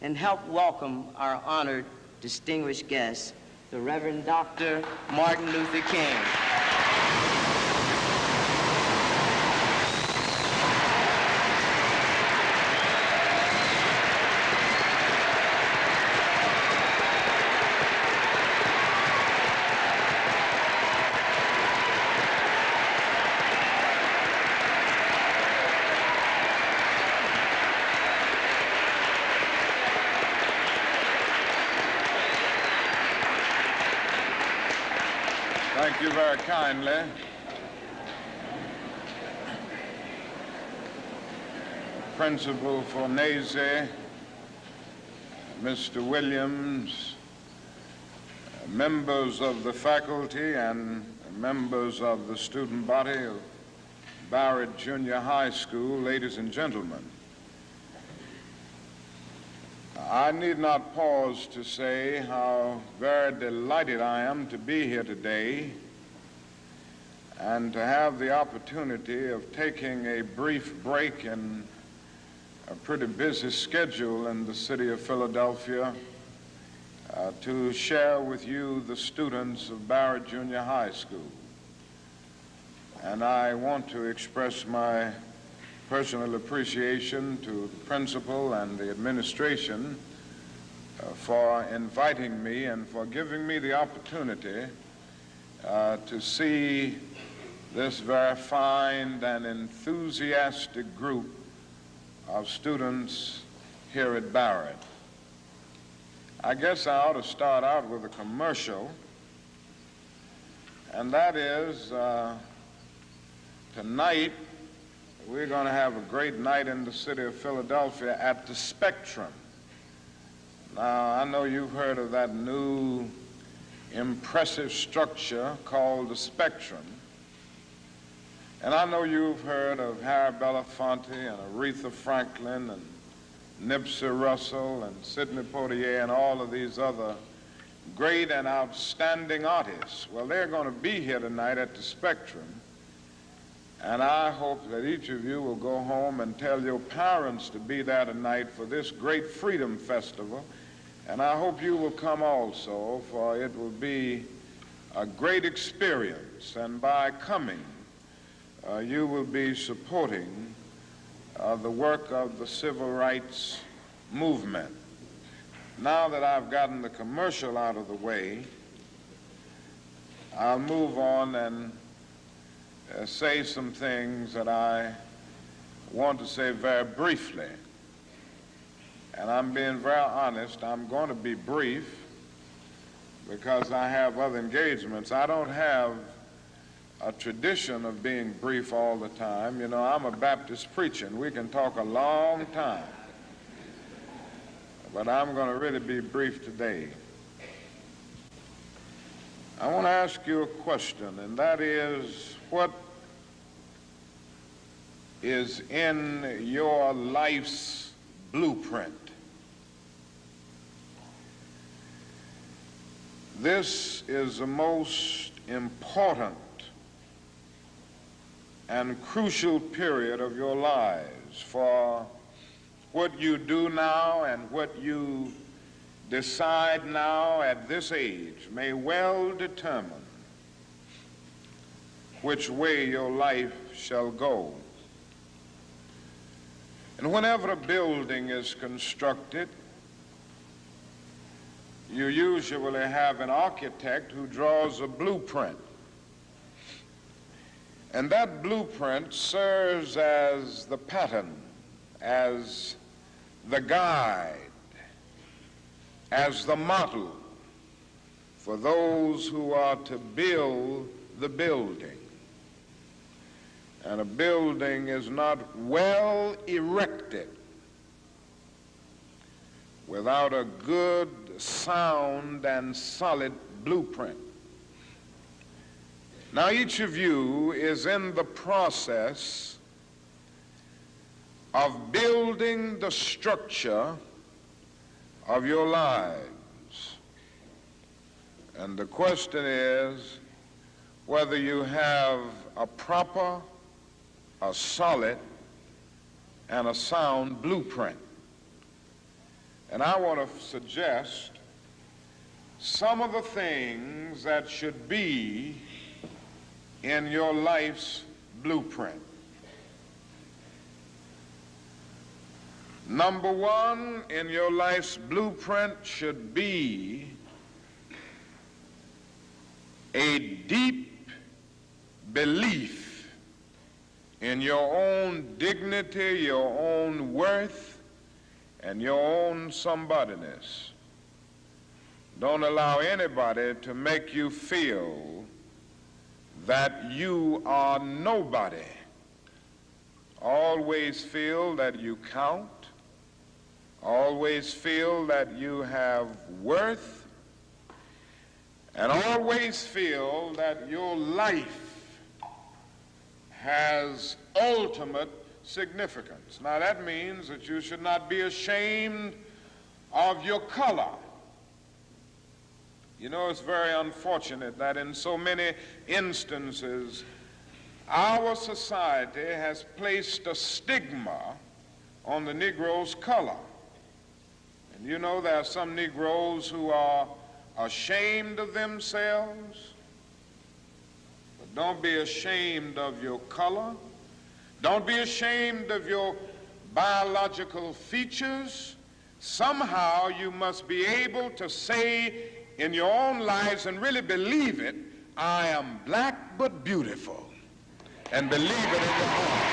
and help welcome our honored, distinguished guest, the Reverend Dr. Martin Luther King. Thank you very kindly. Principal Fornese, Mr. Williams, members of the faculty and members of the student body of Barrett Junior High School, ladies and gentlemen. I need not pause to say how very delighted I am to be here today and to have the opportunity of taking a brief break in a pretty busy schedule in the city of Philadelphia to share with you the students of Barrett Junior High School. And I want to express my personal appreciation to the principal and the administration for inviting me and for giving me the opportunity to see this very fine and enthusiastic group of students here at Barrett. I guess I ought to start out with a commercial, and that is tonight we're going to have a great night in the city of Philadelphia at the Spectrum. Now, I know you've heard of that new impressive structure called the Spectrum. And I know you've heard of Harry Belafonte and Aretha Franklin and Nipsey Russell and Sidney Poitier and all of these other great and outstanding artists. Well, they're going to be here tonight at the Spectrum. And I hope that each of you will go home and tell your parents to be there tonight for this great Freedom Festival. And I hope you will come also, for it will be a great experience. And by coming, you will be supporting the work of the civil rights movement. Now that I've gotten the commercial out of the way, I'll move on and say some things that I want to say very briefly. And I'm being very honest, I'm going to be brief because I have other engagements. I don't have a tradition of being brief all the time. You know, I'm a Baptist preacher, and we can talk a long time. But I'm going to really be brief today. I want to ask you a question, and that is, what is in your life's blueprint? This is the most important and crucial period of your lives, for what you do now and what you decide now at this age may well determine which way your life shall go. And whenever a building is constructed, you usually have an architect who draws a blueprint. And that blueprint serves as the pattern, as the guide, as the model for those who are to build the building. And a building is not well erected without a good, sound, and solid blueprint. Now, each of you is in the process of building the structure of your lives. And the question is whether you have a proper, a solid, and a sound blueprint. And I want to suggest some of the things that should be in your life's blueprint. Number one in your life's blueprint should be a deep belief in your own dignity, your own worth, and your own somebodyness. Don't allow anybody to make you feel that you are nobody. Always feel that you count. Always feel that you have worth. And always feel that your life has ultimate significance. Now that means that you should not be ashamed of your color. You know, it's very unfortunate that in so many instances our society has placed a stigma on the Negro's color. And you know, there are some Negroes who are ashamed of themselves. But don't be ashamed of your color. Don't be ashamed of your biological features. Somehow you must be able to say in your own lives and really believe it, I am black but beautiful, and believe it in your heart.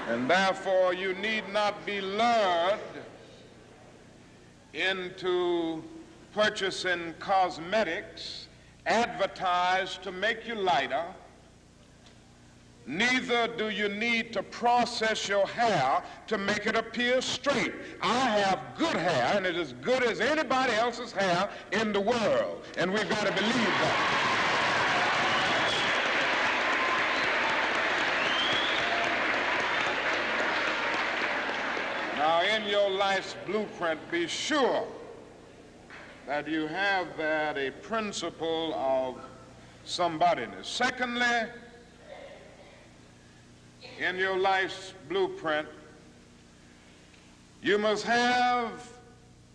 And therefore you need not be lured into purchasing cosmetics advertised to make you lighter. Neither do you need to process your hair to make it appear straight. I have good hair, and it is as good as anybody else's hair in the world, and we've got to believe that. Now, in your life's blueprint, be sure that you have that a principle of somebodyness. Secondly, in your life's blueprint, you must have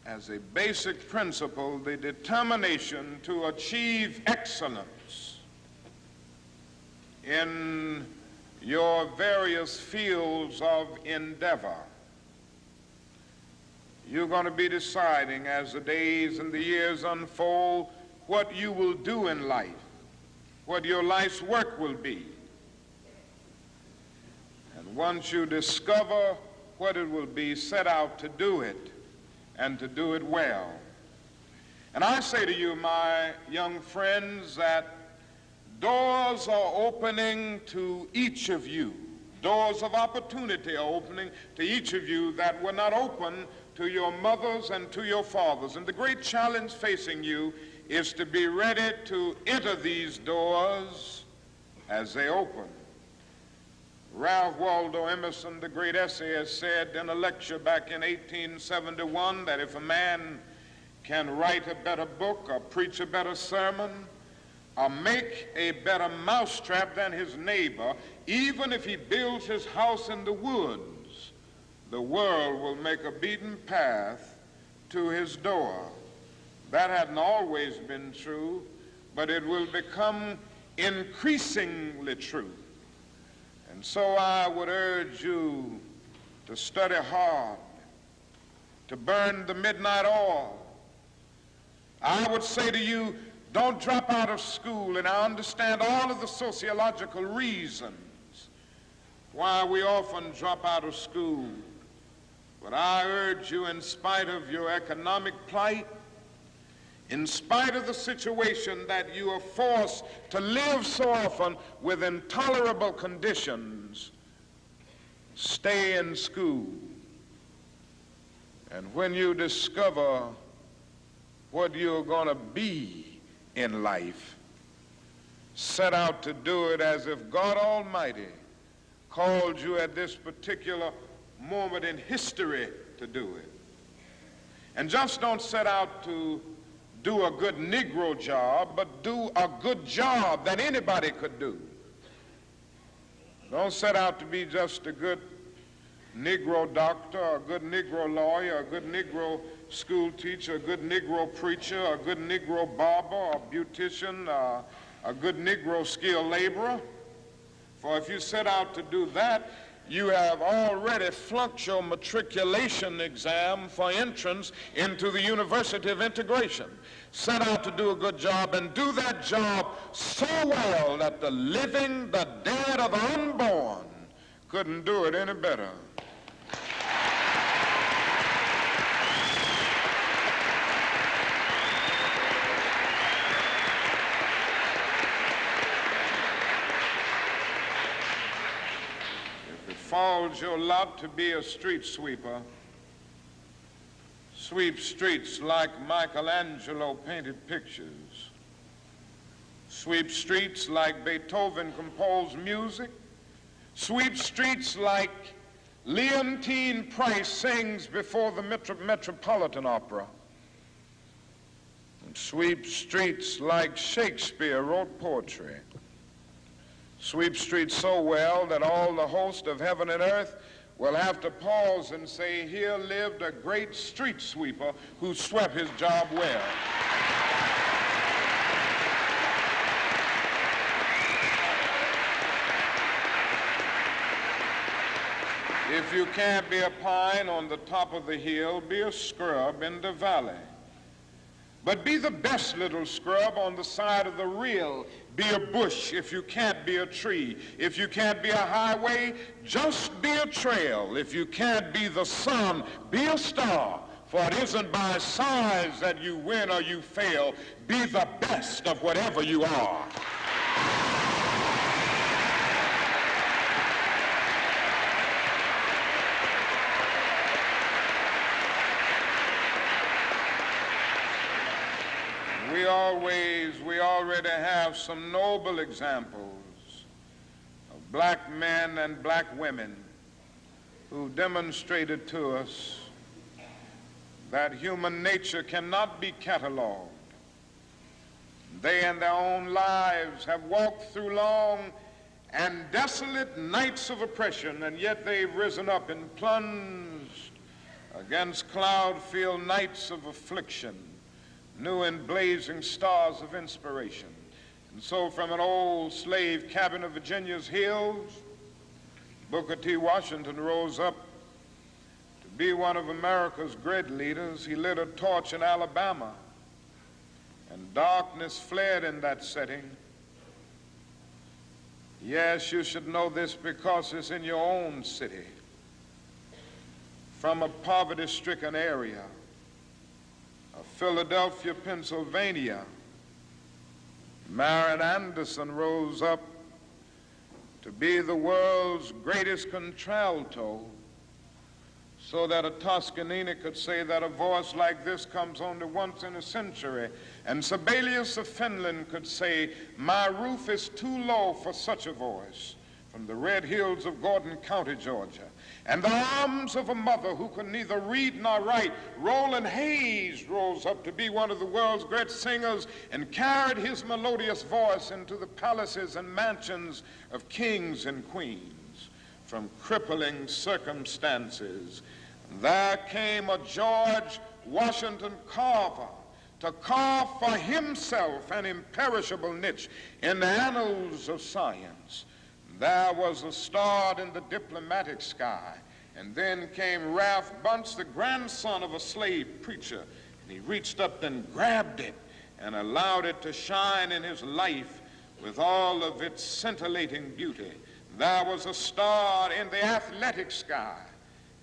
as a basic principle the determination to achieve excellence in your various fields of endeavor. You're going to be deciding as the days and the years unfold what you will do in life, what your life's work will be. And once you discover what it will be, set out to do it and to do it well. And I say to you, my young friends, that doors are opening to each of you. Doors of opportunity are opening to each of you that were not open to your mothers and to your fathers. And the great challenge facing you is to be ready to enter these doors as they open. Ralph Waldo Emerson, the great essayist, said in a lecture back in 1871 that if a man can write a better book or preach a better sermon or make a better mousetrap than his neighbor, even if he builds his house in the woods, the world will make a beaten path to his door. That hadn't always been true, but it will become increasingly true. And so I would urge you to study hard, to burn the midnight oil. I would say to you, don't drop out of school, and I understand all of the sociological reasons why we often drop out of school. But I urge you, in spite of your economic plight, in spite of the situation that you are forced to live so often with intolerable conditions, stay in school. And when you discover what you're going to be in life, set out to do it as if God Almighty called you at this particular moment in history to do it. And just don't set out to do a good Negro job, but do a good job that anybody could do. Don't set out to be just a good Negro doctor, a good Negro lawyer, a good Negro school teacher, a good Negro preacher, a good Negro barber, a beautician, a good Negro skilled laborer. For if you set out to do that, you have already flunked your matriculation exam for entrance into the University of Integration. Set out to do a good job and do that job so well that the living, the dead, or the unborn couldn't do it any better. If it falls your lot to be a street sweeper, sweep streets like Michelangelo painted pictures. Sweep streets like Beethoven composed music. Sweep streets like Leontine Price sings before the Metropolitan Opera. And sweep streets like Shakespeare wrote poetry. Sweep streets so well that all the host of heaven and earth will have to pause and say, here lived a great street sweeper who swept his job well. If you can't be a pine on the top of the hill, be a scrub in the valley. But be the best little scrub on the side of the rill. Be a bush if you can't be a tree. If you can't be a highway, just be a trail. If you can't be the sun, be a star. For it isn't by size that you win or you fail. Be the best of whatever you are. We already have some noble examples of black men and black women who demonstrated to us that human nature cannot be cataloged. They in their own lives have walked through long and desolate nights of oppression, and yet they've risen up and plunged against cloud-filled nights of affliction, new and blazing stars of inspiration. And so from an old slave cabin of Virginia's hills, Booker T. Washington rose up to be one of America's great leaders. He lit a torch in Alabama, and darkness fled in that setting. Yes, you should know this because it's in your own city. From a poverty-stricken area of Philadelphia, Pennsylvania, Marian Anderson rose up to be the world's greatest contralto, so that a Toscanini could say that a voice like this comes only once in a century. And Sibelius of Finland could say, my roof is too low for such a voice, from the red hills of Gordon County, Georgia. And the arms of a mother who could neither read nor write, Roland Hayes rose up to be one of the world's great singers and carried his melodious voice into the palaces and mansions of kings and queens. From crippling circumstances, there came a George Washington Carver to carve for himself an imperishable niche in the annals of science. There was a star in the diplomatic sky, and then came Ralph Bunce, the grandson of a slave preacher, and he reached up and grabbed it and allowed it to shine in his life with all of its scintillating beauty. There was a star in the athletic sky.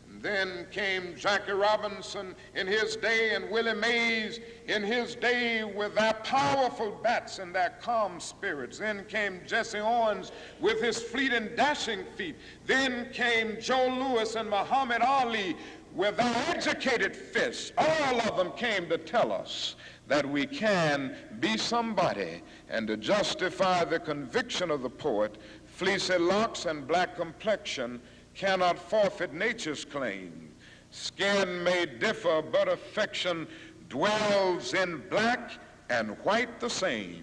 And then came Jackie Robinson in his day and Willie Mays in his day with their powerful bats and their calm spirits. Then came Jesse Owens with his fleet and dashing feet. Then came Joe Louis and Muhammad Ali with their educated fists. All of them came to tell us that we can be somebody, and to justify the conviction of the poet, fleecy locks and black complexion cannot forfeit nature's claim. Skin may differ, but affection dwells in black and white the same.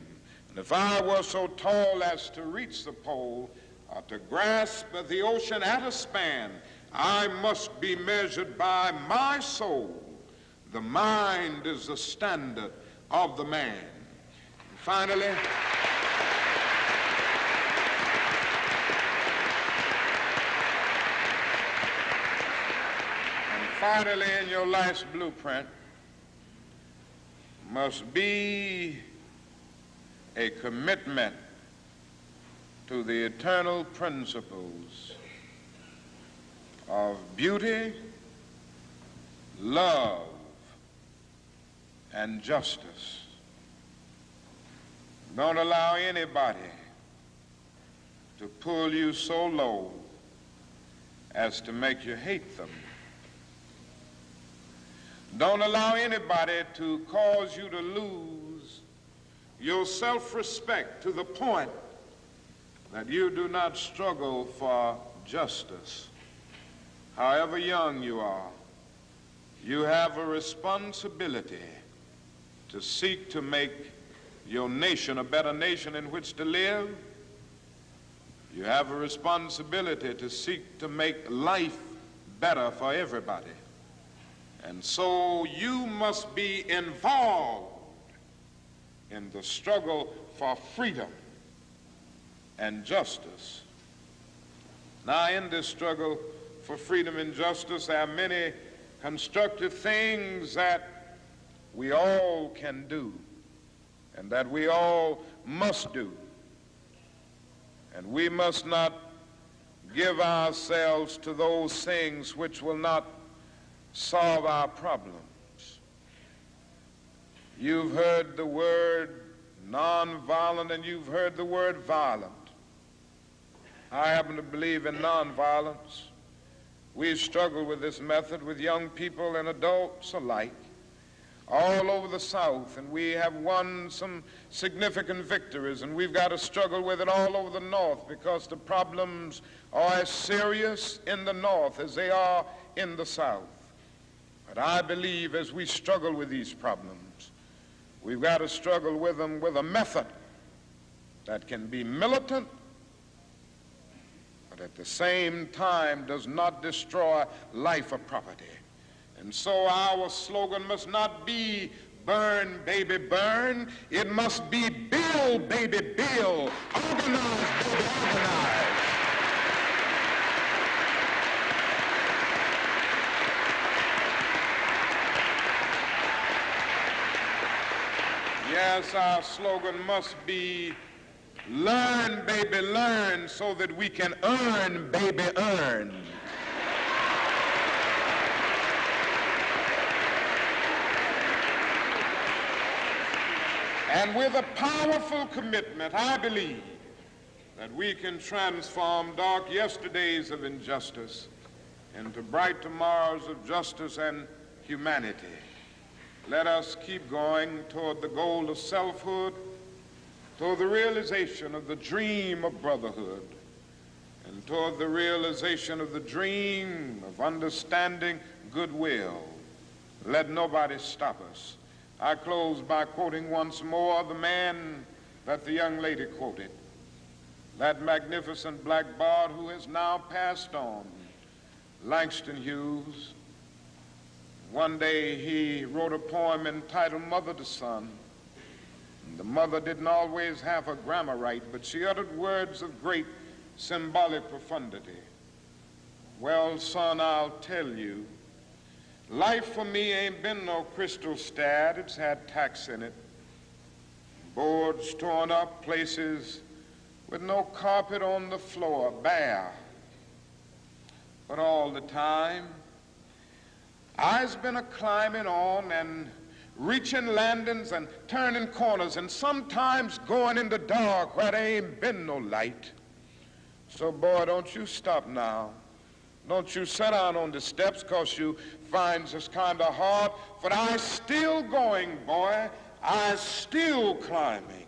And if I were so tall as to reach the pole, or to grasp the ocean at a span, I must be measured by my soul. The mind is the standard of the man. And finally, in your life's blueprint must be a commitment to the eternal principles of beauty, love, and justice. Don't allow anybody to pull you so low as to make you hate them. Don't allow anybody to cause you to lose your self-respect to the point that you do not struggle for justice. However young you are, you have a responsibility to seek to make your nation a better nation in which to live. You have a responsibility to seek to make life better for everybody. And so you must be involved in the struggle for freedom and justice. Now, in this struggle for freedom and justice, there are many constructive things that we all can do and that we all must do. And we must not give ourselves to those things which will not solve our problems. You've heard the word nonviolent and you've heard the word violent. I happen to believe in nonviolence. We've struggled with this method with young people and adults alike all over the South, and we have won some significant victories, and we've got to struggle with it all over the North because the problems are as serious in the North as they are in the South. But I believe as we struggle with these problems, we've got to struggle with them with a method that can be militant, but at the same time does not destroy life or property. And so our slogan must not be burn, baby, burn. It must be build, baby, build. Organize, baby, organize. Yes, our slogan must be learn, baby, learn, so that we can earn, baby, earn. And with a powerful commitment, I believe that we can transform dark yesterdays of injustice into bright tomorrows of justice and humanity. Let us keep going toward the goal of selfhood, toward the realization of the dream of brotherhood, and toward the realization of the dream of understanding goodwill. Let nobody stop us. I close by quoting once more the man that the young lady quoted, that magnificent black bard who has now passed on, Langston Hughes. One day he wrote a poem entitled Mother to Son. The mother didn't always have her grammar right, but she uttered words of great symbolic profundity. Well, son, I'll tell you, life for me ain't been no crystal stad. It's had tacks in it, boards torn up, places with no carpet on the floor, bare. But all the time, I's been a-climbing on and reaching landings and turning corners and sometimes going in the dark where there ain't been no light. So, boy, don't you stop now. Don't you sit down on the steps 'cause you find this kind of hard. But I's still going, boy. I's still climbing.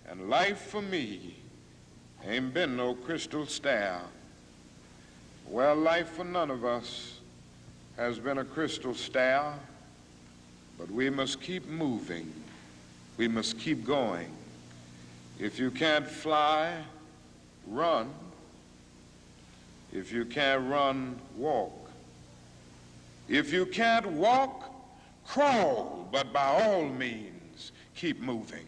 And life for me ain't been no crystal stair. Well, life for none of us has been a crystal stair, But we must keep moving. We must keep going. If you can't fly, run. If you can't run, walk. If you can't walk, crawl. But by all means, keep moving.